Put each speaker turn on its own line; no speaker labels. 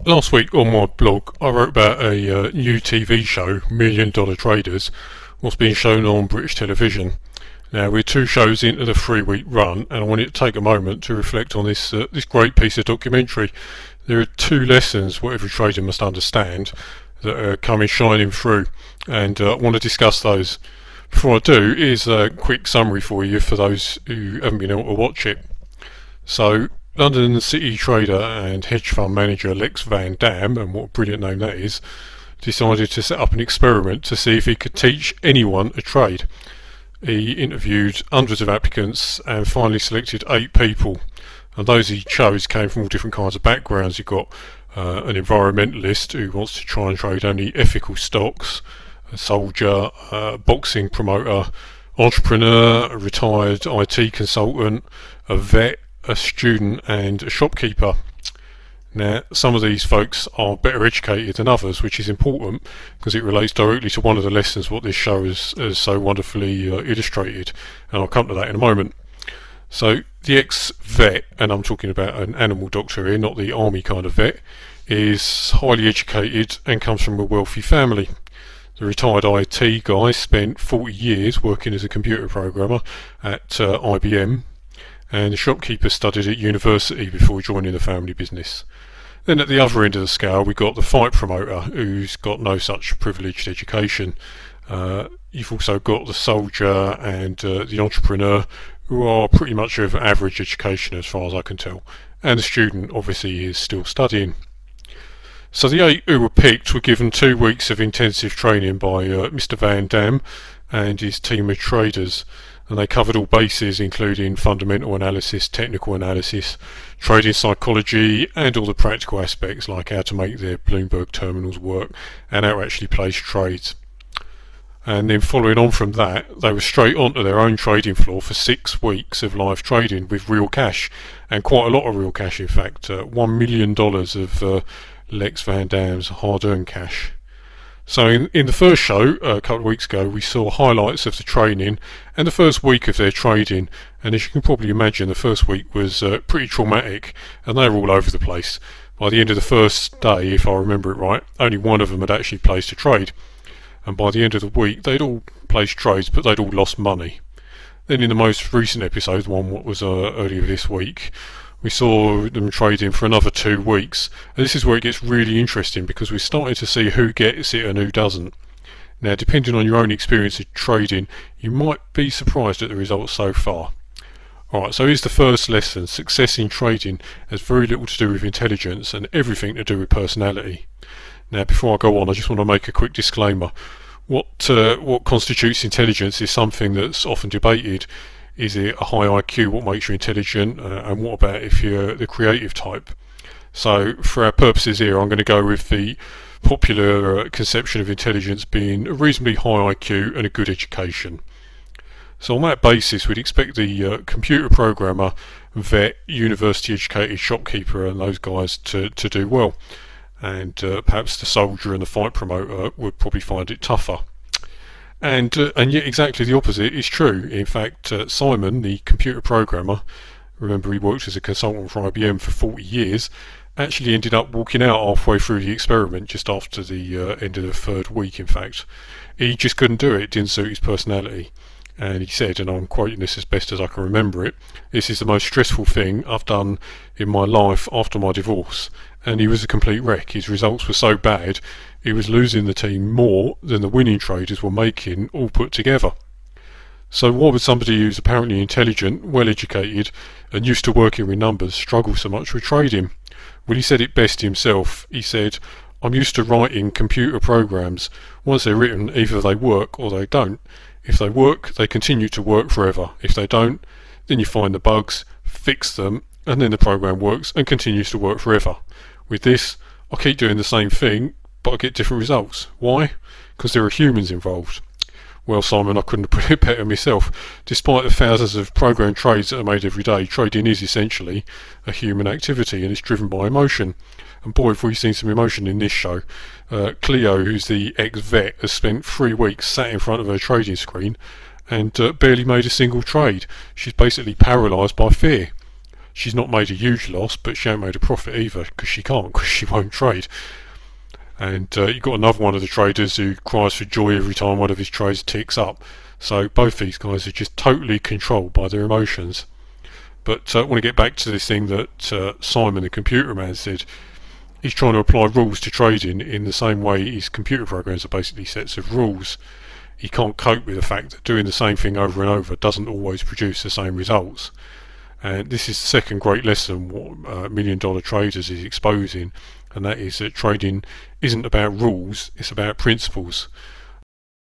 Last week on my blog I wrote about a new TV show, $1 Million Traders, what's being shown on British television. Now we're 2 shows into the 3-week run, and I wanted to take a moment to reflect on this great piece of documentary. There are 2 lessons what every trader must understand that are coming shining through, and I want to discuss those. Before I do, here's a quick summary for you for those who haven't been able to watch it. So, London City trader and hedge fund manager Lex Van Dam, and what a brilliant name that is, decided to set up an experiment to see if he could teach anyone a trade. He interviewed hundreds of applicants and finally selected 8 people, and those he chose came from all different kinds of backgrounds. You've got an environmentalist who wants to try and trade only ethical stocks, a soldier, a boxing promoter, entrepreneur, a retired IT consultant, a vet, a student and a shopkeeper. Now, some of these folks are better educated than others, which is important because it relates directly to one of the lessons what this show has so wonderfully illustrated, and I'll come to that in a moment. So the ex-vet, and I'm talking about an animal doctor here, not the army kind of vet, is highly educated and comes from a wealthy family. The retired IT guy spent 40 years working as a computer programmer at IBM, and the shopkeeper studied at university before joining the family business. Then at the other end of the scale we've got the fight promoter, who's got no such privileged education. You've also got the soldier and the entrepreneur, who are pretty much of average education as far as I can tell, and the student obviously is still studying. So the 8 who were picked were given 2 weeks of intensive training by Mr. Van Dam and his team of traders, and they covered all bases including fundamental analysis, technical analysis, trading psychology and all the practical aspects like how to make their Bloomberg terminals work and how to actually place trades. And then following on from that, they were straight onto their own trading floor for 6 weeks of live trading with real cash, and quite a lot of real cash in fact, $1 million of Lex Van Dam's hard-earned cash. So in the first show, a couple of weeks ago, we saw highlights of the training and the first week of their trading, and as you can probably imagine, the first week was pretty traumatic and they were all over the place. By the end of the first day, if I remember it right, only one of them had actually placed a trade, and by the end of the week they'd all placed trades but they'd all lost money. Then in the most recent episode, the one what was earlier this week, we saw them trading for another 2 weeks, and this is where it gets really interesting because we're starting to see who gets it and who doesn't. Now, depending on your own experience of trading, you might be surprised at the results so far. Alright, so here's the first lesson. Success in trading has very little to do with intelligence and everything to do with personality. Now, before I go on, I just want to make a quick disclaimer. What constitutes intelligence is something that's often debated. Is it a high IQ, what makes you intelligent, and what about if you're the creative type? So for our purposes here, I'm going to go with the popular conception of intelligence being a reasonably high IQ and a good education. So on that basis, we'd expect the computer programmer, vet, university educated shopkeeper and those guys to do well, and perhaps the soldier and the fight promoter would probably find it tougher. And yet exactly the opposite is true. In fact, Simon, the computer programmer, remember he worked as a consultant for IBM for 40 years, actually ended up walking out halfway through the experiment, just after the end of the 3rd week in fact. He just couldn't do it, didn't suit his personality. And he said, and I'm quoting this as best as I can remember it, "This is the most stressful thing I've done in my life after my divorce." And he was a complete wreck. His results were so bad, he was losing the team more than the winning traders were making all put together. So why would somebody who's apparently intelligent, well educated and used to working with numbers struggle so much with trading? Well, he said it best himself. He said, "I'm used to writing computer programs. Once they're written, either they work or they don't. If they work, they continue to work forever. If they don't, then you find the bugs, fix them, and then the program works and continues to work forever. With this, I keep doing the same thing, but I get different results. Why? Because there are humans involved." Well, Simon, I couldn't have put it better myself. Despite the thousands of programmed trades that are made every day, trading is essentially a human activity and it's driven by emotion. And boy, have we seen some emotion in this show. Cleo, who's the ex-vet, has spent 3 weeks sat in front of her trading screen and barely made a single trade. She's basically paralysed by fear. she's not made a huge loss, but she ain't made a profit either, because she can't, because she won't trade. And you've got another one of the traders who cries for joy every time one of his trades ticks up. So both these guys are just totally controlled by their emotions. But I want to get back to this thing that Simon the computer man said. He's trying to apply rules to trading in the same way his computer programs are basically sets of rules. He can't cope with the fact that doing the same thing over and over doesn't always produce the same results. And this is the second great lesson what $1 Million Traders is exposing, and that is that trading isn't about rules, it's about principles.